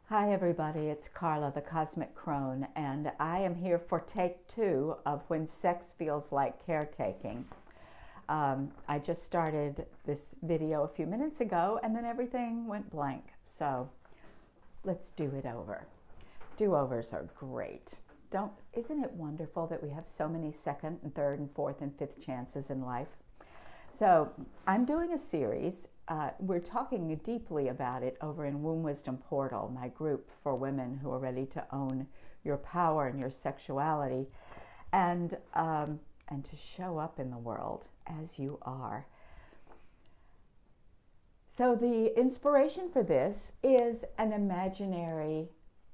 Hi everybody, it's Carla the Cosmic Crone, and I am here for take 2 of When Sex Feels Like Caretaking. I just started this video a few minutes ago and then everything went blank, so let's do it over. Do-overs are great. Isn't it wonderful that we have so many second and third and fourth and fifth chances in life? So I'm doing a series. We're talking deeply about it over in Womb Wisdom Portal, my group for women who are ready to own your power and your sexuality, and to show up in the world as you are. So the inspiration for this is an imaginary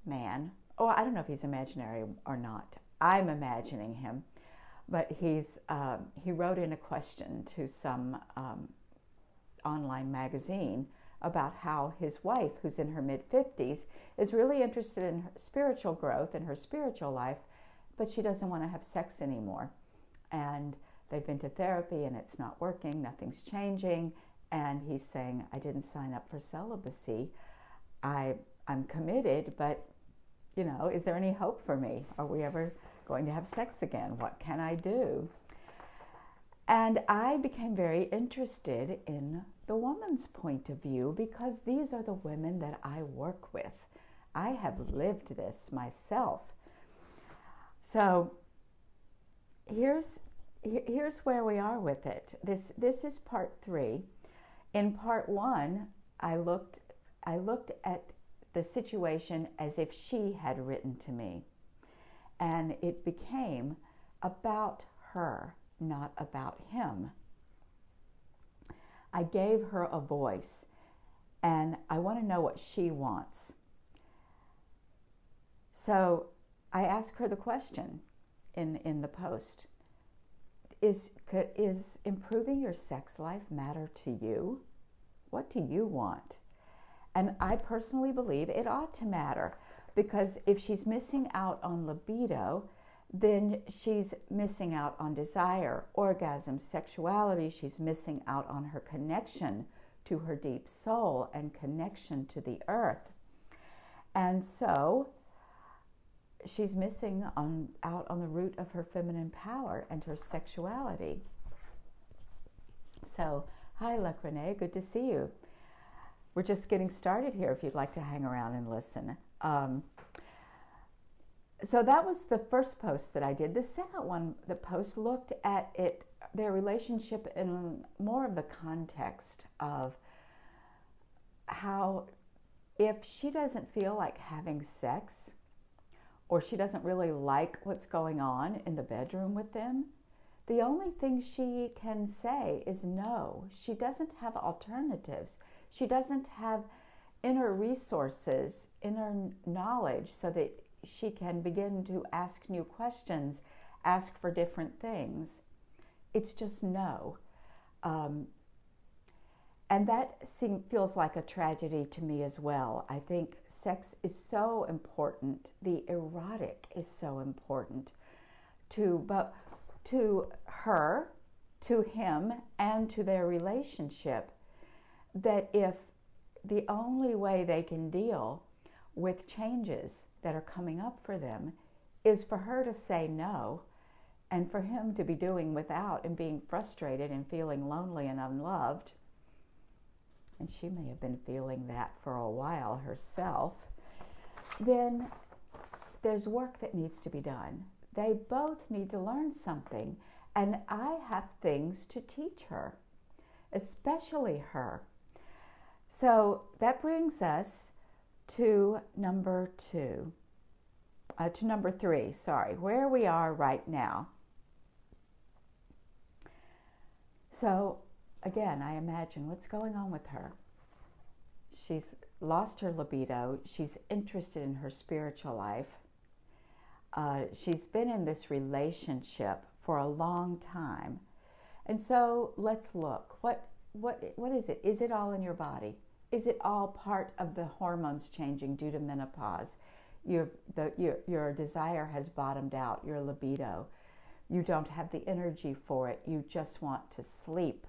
man. Oh, I don't know if he's imaginary or not. I'm imagining him. But he wrote in a question to some online magazine about how his wife, who's in her mid-50s, is really interested in her spiritual growth and her spiritual life, but she doesn't want to have sex anymore. And they've been to therapy and it's not working, nothing's changing. And he's saying, I didn't sign up for celibacy. I'm committed, but, you know, is there any hope for me? Are we ever going to have sex again? What can I do? And I became very interested in the woman's point of view because these are the women that I work with. I have lived this myself. So here's where we are with it. This is part 3. In part 1, I looked at the situation as if she had written to me. And it became about her, not about him. I gave her a voice, and I want to know what she wants. So I asked her the question in the post. Is improving your sex life matter to you? What do you want? And I personally believe it ought to matter. Because if she's missing out on libido, then she's missing out on desire, orgasm, sexuality. She's missing out on her connection to her deep soul and connection to the earth. And so she's missing out on the root of her feminine power and her sexuality. So, hi, Luc Renee, good to see you. We're just getting started here if you'd like to hang around and listen. So that was the first post that I did. The second one, the post looked at their relationship in more of the context of how if she doesn't feel like having sex or she doesn't really like what's going on in the bedroom with them, the only thing she can say is no. She doesn't have alternatives. She doesn't have inner resources, inner knowledge, so that she can begin to ask new questions, ask for different things. It's just no. And that feels like a tragedy to me as well. I think sex is so important. The erotic is so important to her, to him, and to their relationship, that if the only way they can deal with changes that are coming up for them is for her to say no and for him to be doing without and being frustrated and feeling lonely and unloved, and she may have been feeling that for a while herself, then there's work that needs to be done. They both need to learn something, and I have things to teach her, especially her. So that brings us to number 3, where we are right now. So again, I imagine what's going on with her. She's lost her libido. She's interested in her spiritual life. She's been in this relationship for a long time. And so let's look. What is it? Is it all in your body? Is it all part of the hormones changing due to menopause? Your desire has bottomed out, your libido. You don't have the energy for it. You just want to sleep.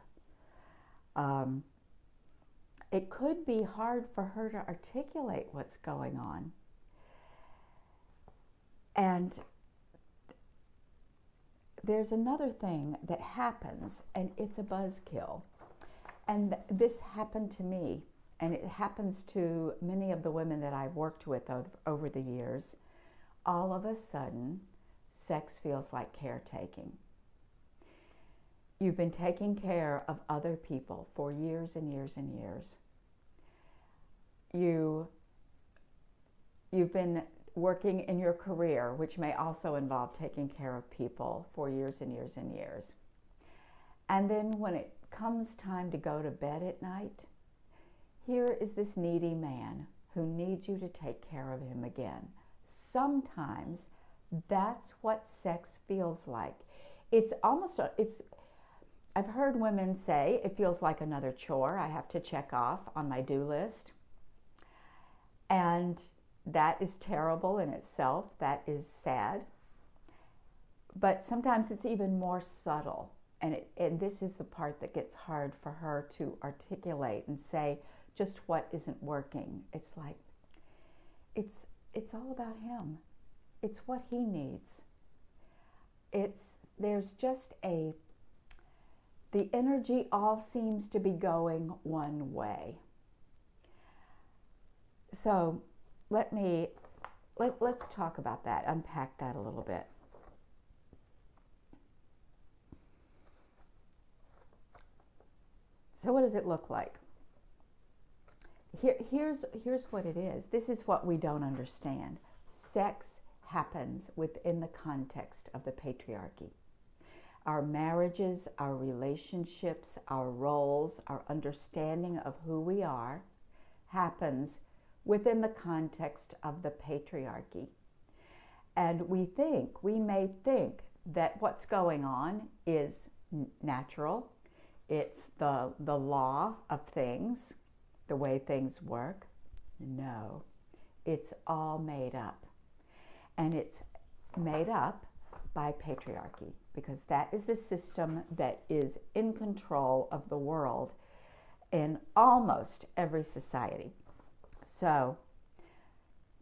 it could be hard for her to articulate what's going on. And there's another thing that happens, and it's a buzzkill. And this happened to me, and it happens to many of the women that I've worked with over the years. All of a sudden, sex feels like caretaking. You've been taking care of other people for years and years and years. You've been working in your career, which may also involve taking care of people for years and years and years. And then when it comes time to go to bed at night, here is this needy man who needs you to take care of him again. Sometimes that's what sex feels like. I've heard women say it feels like another chore I have to check off on my do list. And that is terrible in itself. That is sad. But sometimes it's even more subtle. And this is the part that gets hard for her to articulate and say just what isn't working. It's like, it's all about him. It's what he needs. There's just the energy all seems to be going one way. So let's talk about that, unpack that a little bit. So what does it look like? Here's what it is. This is what we don't understand. Sex happens within the context of the patriarchy. Our marriages, our relationships, our roles, our understanding of who we are happens within the context of the patriarchy. And we may think that what's going on is natural. It's the law of things, the way things work. No, it's all made up. And it's made up by patriarchy, because that is the system that is in control of the world in almost every society. So,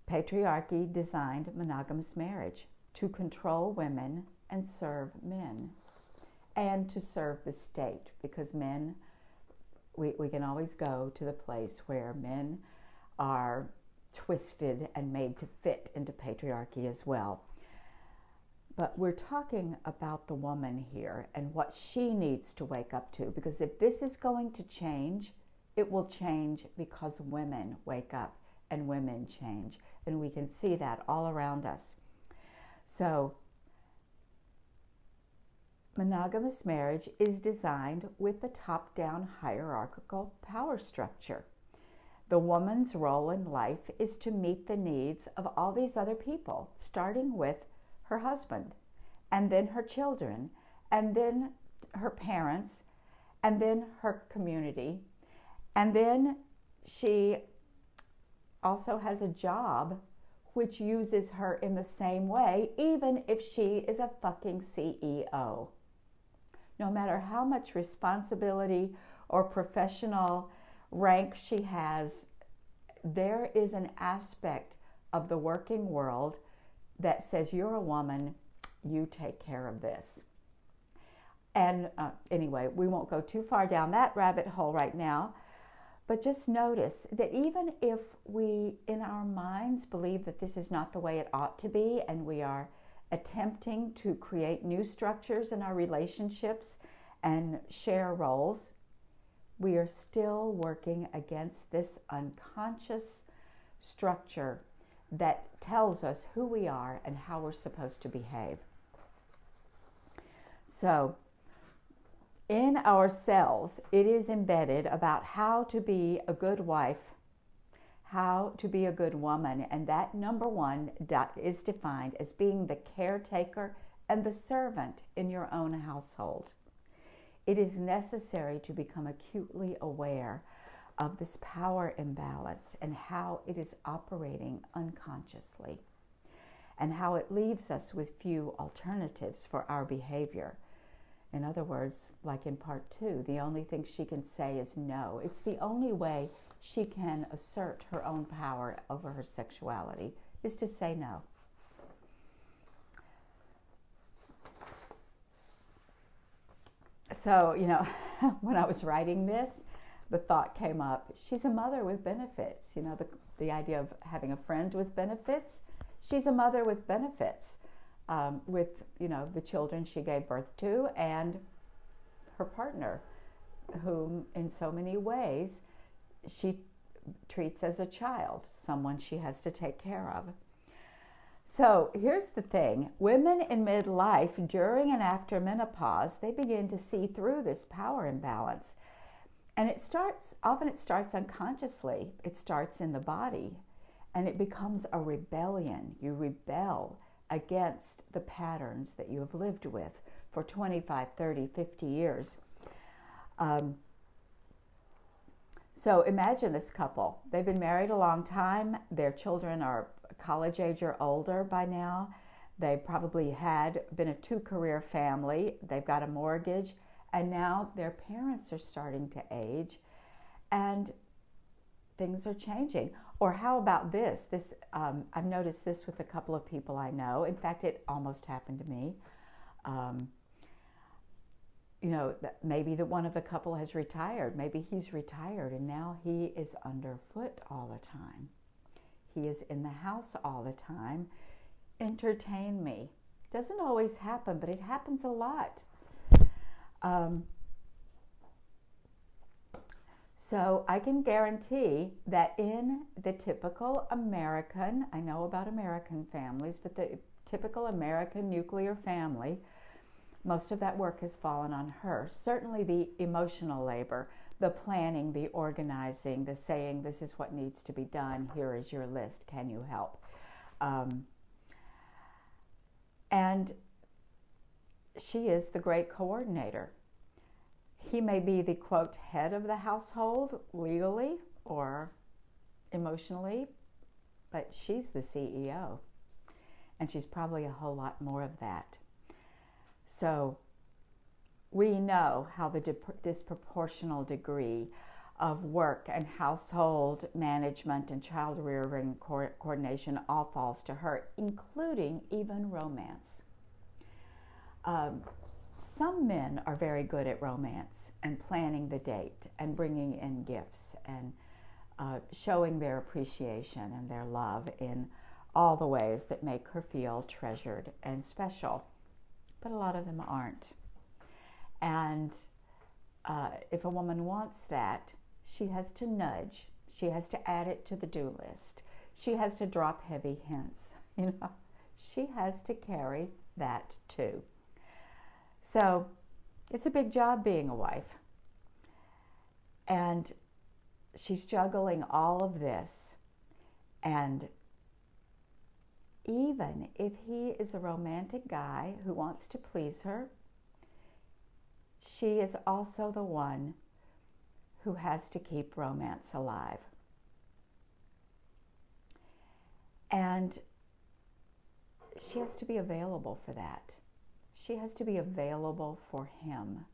patriarchy designed monogamous marriage to control women and serve men, and to serve the state, because men, we can always go to the place where men are twisted and made to fit into patriarchy as well. But we're talking about the woman here and what she needs to wake up to, because if this is going to change, it will change because women wake up and women change. And we can see that all around us. So, monogamous marriage is designed with the top-down hierarchical power structure. The woman's role in life is to meet the needs of all these other people, starting with her husband, and then her children, and then her parents, and then her community. And then she also has a job which uses her in the same way, even if she is a fucking CEO. No matter how much responsibility or professional rank she has, there is an aspect of the working world that says, you're a woman, you take care of this. And anyway, we won't go too far down that rabbit hole right now, but just notice that even if we, in our minds, believe that this is not the way it ought to be, and we are attempting to create new structures in our relationships and share roles, we are still working against this unconscious structure that tells us who we are and how we're supposed to behave. So, in our cells, it is embedded about how to be a good wife, how to be a good woman, and that number one is defined as being the caretaker and the servant in your own household. It is necessary to become acutely aware of this power imbalance and how it is operating unconsciously, and how it leaves us with few alternatives for our behavior. In other words, like in part 2, the only thing she can say is no. It's the only way she can assert her own power over her sexuality, is to say no. So, when I was writing this, the thought came up, she's a mother with benefits. The idea of having a friend with benefits. She's a mother with benefits, with, the children she gave birth to and her partner, whom in so many ways she treats as a child, someone she has to take care of. So here's the thing. Women in midlife, during and after menopause, they begin to see through this power imbalance. And often it starts unconsciously. It starts in the body, and it becomes a rebellion. You rebel against the patterns that you have lived with for 25, 30, 50 years. So imagine this couple. They've been married a long time. Their children are college age or older by now. They probably had been a 2-career family. They've got a mortgage, and now their parents are starting to age, and things are changing. Or how about this? I've noticed this with a couple of people I know. In fact, it almost happened to me. Maybe one of the couple has retired. Maybe he's retired, and now he is underfoot all the time. He is in the house all the time. Entertain me. Doesn't always happen, but it happens a lot. So I can guarantee that in the typical American, I know about American families, but the typical American nuclear family, most of that work has fallen on her. Certainly the emotional labor, the planning, the organizing, the saying, this is what needs to be done, here is your list, can you help? And she is the great coordinator. He may be the, quote, head of the household legally or emotionally, but she's the CEO. And she's probably a whole lot more of that. So we know how the disproportional degree of work and household management and child rearing coordination all falls to her, including even romance. Some men are very good at romance and planning the date and bringing in gifts and showing their appreciation and their love in all the ways that make her feel treasured and special. But a lot of them aren't. And if a woman wants that, she has to nudge. She has to add it to the do list. She has to drop heavy hints. She has to carry that too. So it's a big job being a wife. And she's juggling all of this. And even if he is a romantic guy who wants to please her, she is also the one who has to keep romance alive. And she has to be available for that. She has to be available for him.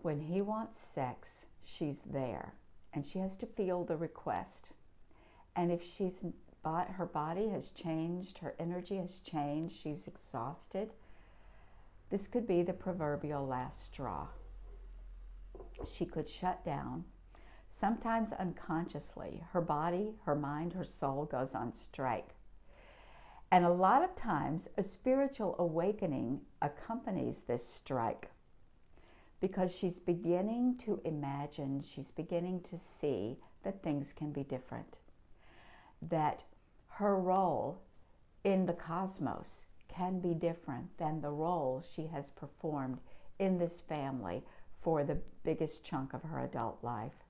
When he wants sex, she's there. And she has to feel the request. And if her body has changed, her energy has changed, she's exhausted, this could be the proverbial last straw. She could shut down. Sometimes unconsciously, her body, her mind, her soul goes on strike. And a lot of times, a spiritual awakening accompanies this strike because she's beginning to imagine, she's beginning to see that things can be different. That her role in the cosmos can be different than the role she has performed in this family for the biggest chunk of her adult life.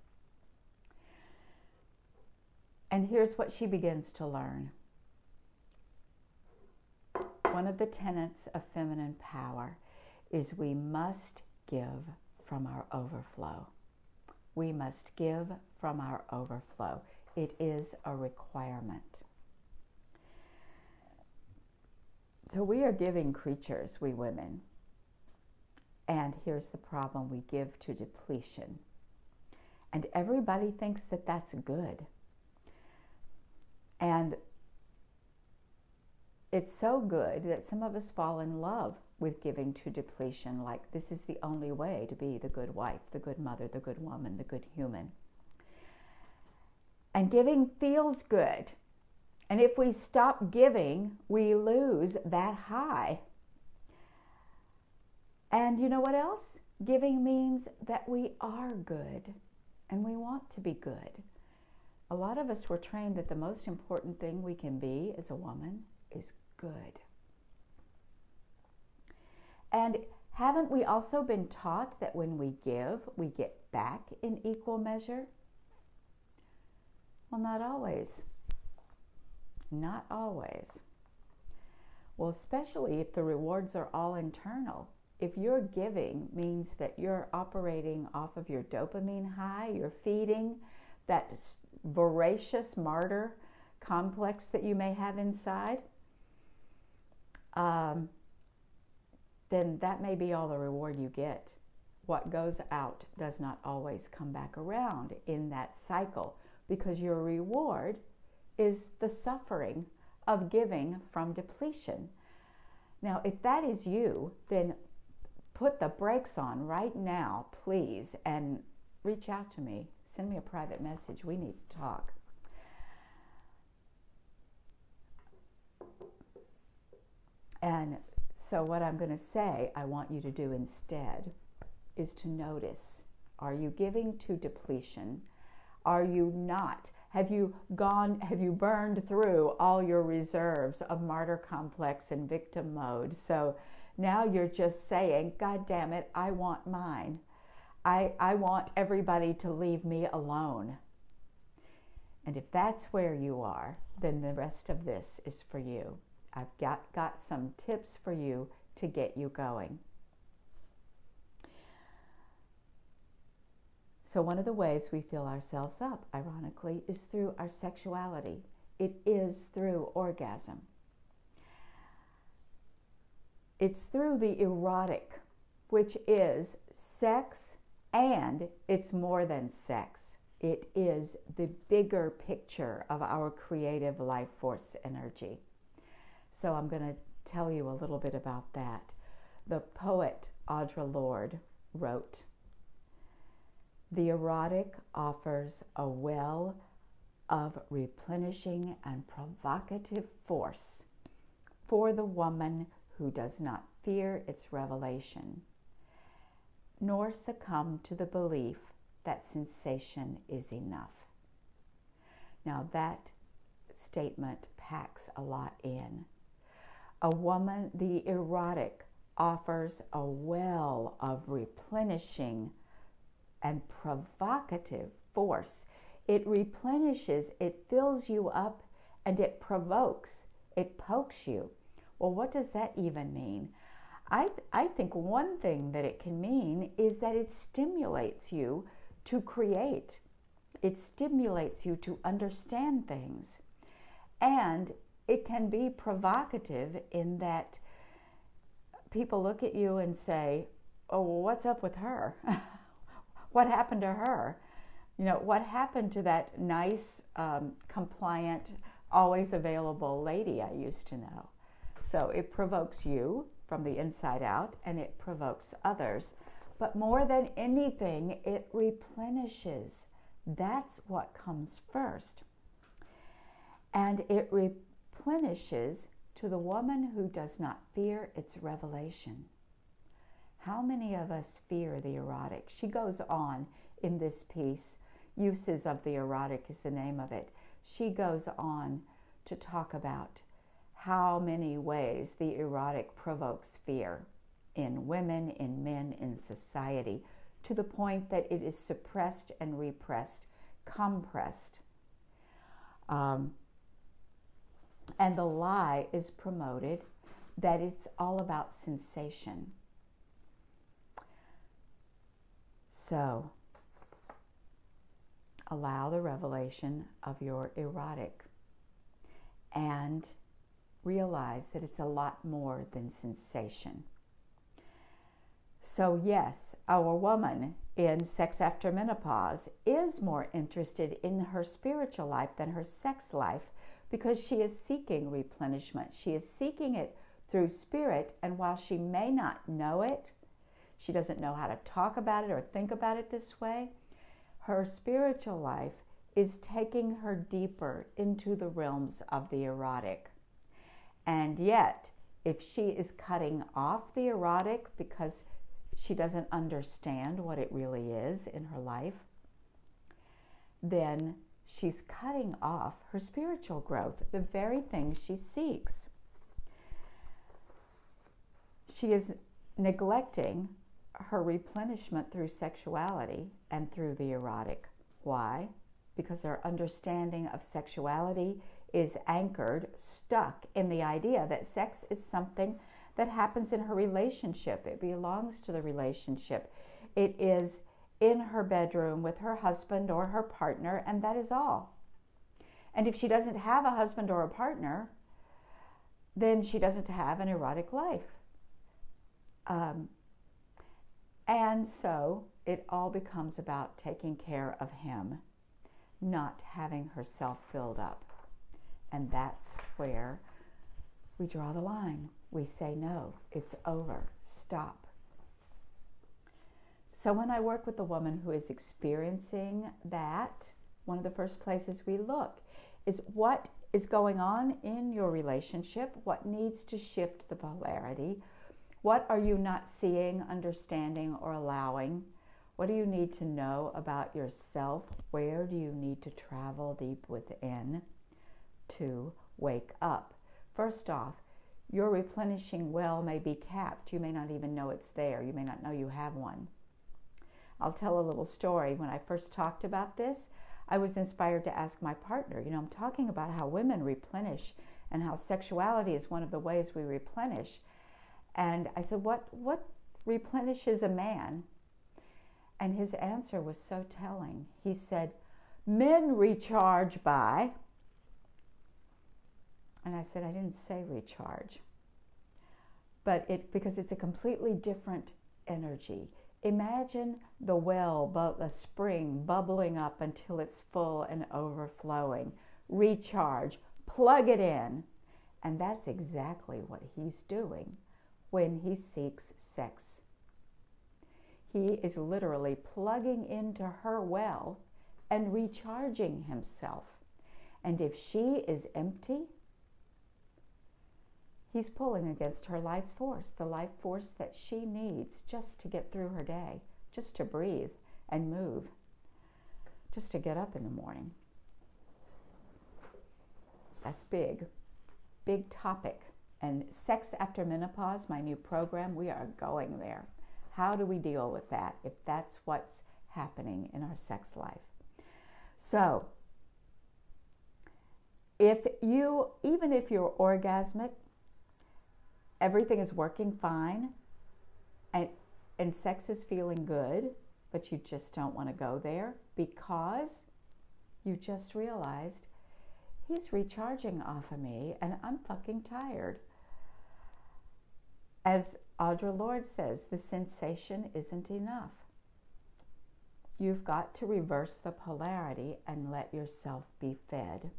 And here's what she begins to learn. One of the tenets of feminine power is we must give from our overflow. We must give from our overflow. It is a requirement. So we are giving creatures, we women. And here's the problem: we give to depletion. And everybody thinks that that's good. And it's so good that some of us fall in love with giving to depletion, like this is the only way to be the good wife, the good mother, the good woman, the good human. And giving feels good. And if we stop giving, we lose that high. And you know what else? Giving means that we are good and we want to be good. A lot of us were trained that the most important thing we can be as a woman is good. And haven't we also been taught that when we give, we get back in equal measure? Well, not always. Not always. Well, especially if the rewards are all internal. If your giving means that you're operating off of your dopamine high, you're feeding that voracious martyr complex that you may have inside, then that may be all the reward you get. What goes out does not always come back around in that cycle, because your reward is the suffering of giving from depletion. Now, if that is you, then put the brakes on right now, please, and reach out to me. Send me a private message. We need to talk. And so what I'm going to say I want you to do instead is to notice, are you giving to depletion? Are you not? Have you burned through all your reserves of martyr complex and victim mode? So now you're just saying, God damn it, I want mine. I want everybody to leave me alone. And if that's where you are, then the rest of this is for you. I've got some tips for you to get you going. So one of the ways we fill ourselves up, ironically, is through our sexuality. It is through orgasm. It's through the erotic, which is sex, and it's more than sex. It is the bigger picture of our creative life force energy. So I'm going to tell you a little bit about that. The poet Audre Lorde wrote, "The erotic offers a well of replenishing and provocative force for the woman who does not fear its revelation, nor succumb to the belief that sensation is enough." Now that statement packs a lot in. A woman, the erotic, offers a well of replenishing and provocative force. It replenishes, it fills you up, and it provokes, it pokes you. Well, what does that even mean? I think one thing that it can mean is that it stimulates you to create. It stimulates you to understand things. And it can be provocative in that people look at you and say, oh, well, what's up with her? What happened to her? You know, what happened to that nice, compliant, always available lady I used to know? So it provokes you from the inside out, and it provokes others. But more than anything, it replenishes. That's what comes first. And it replenishes to the woman who does not fear its revelation. How many of us fear the erotic? She goes on in this piece. Uses of the erotic is the name of it. She goes on to talk about how many ways the erotic provokes fear in women, in men, in society, to the point that it is suppressed and repressed, compressed. And the lie is promoted that it's all about sensation. So, allow the revelation of your erotic and realize that it's a lot more than sensation. So yes, our woman in Sex After Menopause is more interested in her spiritual life than her sex life because she is seeking replenishment. She is seeking it through spirit, and while she may not know it, she doesn't know how to talk about it or think about it this way, her spiritual life is taking her deeper into the realms of the erotic. And yet, if she is cutting off the erotic because she doesn't understand what it really is in her life, then she's cutting off her spiritual growth, the very thing she seeks. She is neglecting her replenishment through sexuality and through the erotic. Why? Because her understanding of sexuality is anchored, stuck in the idea that sex is something that happens in her relationship. It belongs to the relationship. It is in her bedroom with her husband or her partner, and that is all. And if she doesn't have a husband or a partner, then she doesn't have an erotic life. And so it all becomes about taking care of him, not having herself filled up. And that's where we draw the line. We say, no, it's over, stop. So when I work with a woman who is experiencing that, one of the first places we look is what is going on in your relationship, what needs to shift the polarity, what are you not seeing, understanding, or allowing? What do you need to know about yourself? Where do you need to travel deep within to wake up? First off, your replenishing well may be capped. You may not even know it's there. You may not know you have one. I'll tell a little story. When I first talked about this, I was inspired to ask my partner, I'm talking about how women replenish and how sexuality is one of the ways we replenish. And I said, what replenishes a man? And his answer was so telling. He said, men recharge by... And I said, I didn't say recharge. But because it's a completely different energy. Imagine the well, the spring bubbling up until it's full and overflowing. Recharge, plug it in. And that's exactly what he's doing when he seeks sex. He is literally plugging into her well and recharging himself. And if she is empty, he's pulling against her life force, the life force that she needs just to get through her day, just to breathe and move, just to get up in the morning. That's big, big topic. And Sex After Menopause, my new program, we are going there. How do we deal with that if that's what's happening in our sex life? So, even if you're orgasmic, everything is working fine, and sex is feeling good, but you just don't want to go there because you just realized he's recharging off of me and I'm fucking tired. As Audre Lorde says, the sensation isn't enough. You've got to reverse the polarity and let yourself be fed.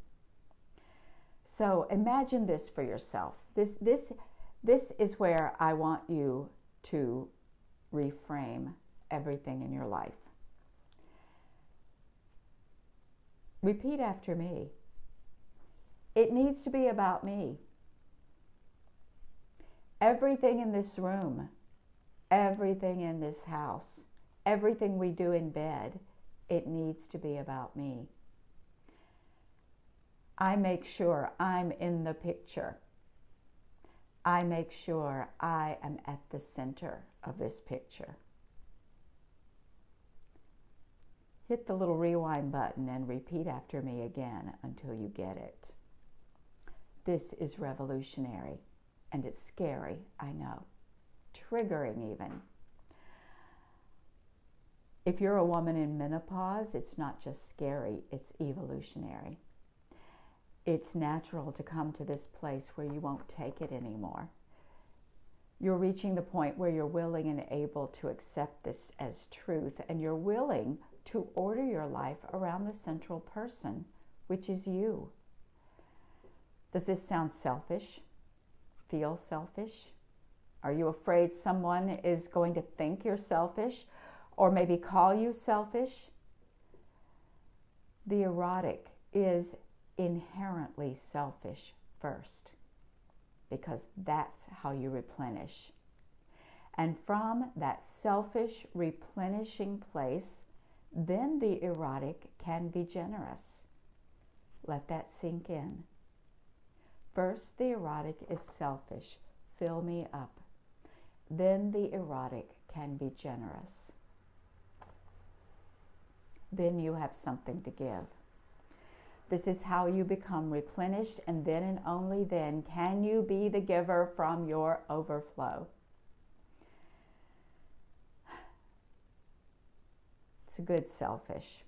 So imagine this for yourself. This is where I want you to reframe everything in your life. Repeat after me. It needs to be about me. Everything in this room, everything in this house, everything we do in bed, it needs to be about me. I make sure I'm in the picture. I make sure I am at the center of this picture. Hit the little rewind button and repeat after me again until you get it. This is revolutionary, and it's scary, I know. Triggering even. If you're a woman in menopause, it's not just scary, it's evolutionary. It's natural to come to this place where you won't take it anymore. You're reaching the point where you're willing and able to accept this as truth, and you're willing to order your life around the central person, which is you. Does this sound selfish? Feel selfish? Are you afraid someone is going to think you're selfish or maybe call you selfish? The erotic is inherently selfish first, because that's how you replenish. And from that selfish replenishing place, then the erotic can be generous. Let that sink in. First, the erotic is selfish. Fill me up. Then the erotic can be generous. Then you have something to give. This is how you become replenished, and then and only then can you be the giver from your overflow. It's a good selfish.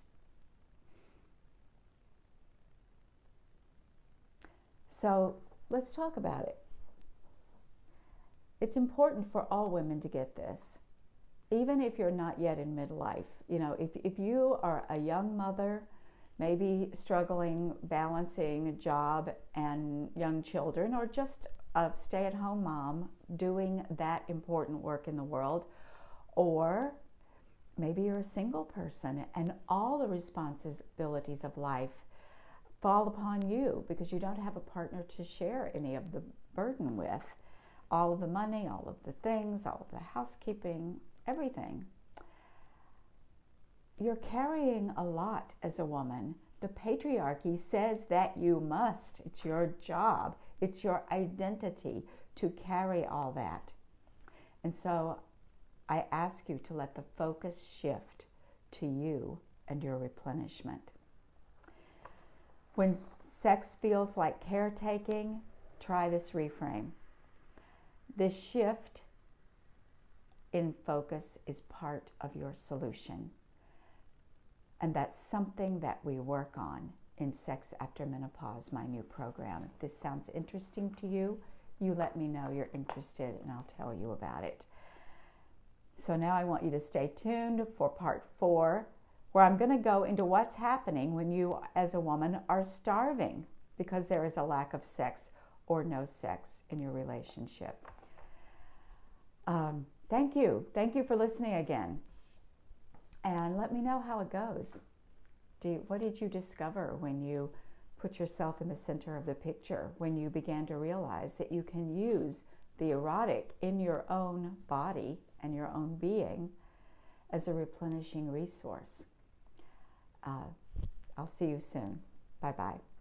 So let's talk about it. It's important for all women to get this, even if you're not yet in midlife. You know, if you are a young mother, maybe struggling balancing a job and young children, or just a stay-at-home mom doing that important work in the world, or maybe you're a single person and all the responsibilities of life fall upon you because you don't have a partner to share any of the burden with. All of the money, all of the things, all of the housekeeping, everything. You're carrying a lot as a woman. The patriarchy says that you must. It's your job. It's your identity to carry all that. And so I ask you to let the focus shift to you and your replenishment. When sex feels like caretaking, try this reframe. This shift in focus is part of your solution. And that's something that we work on in Sex After Menopause, my new program. If this sounds interesting to you, you let me know you're interested and I'll tell you about it. So now I want you to stay tuned for part 4, where I'm going to go into what's happening when you as a woman are starving because there is a lack of sex or no sex in your relationship. Thank you. Thank you for listening again. And let me know how it goes. What did you discover when you put yourself in the center of the picture, when you began to realize that you can use the erotic in your own body and your own being as a replenishing resource? I'll see you soon. Bye-bye.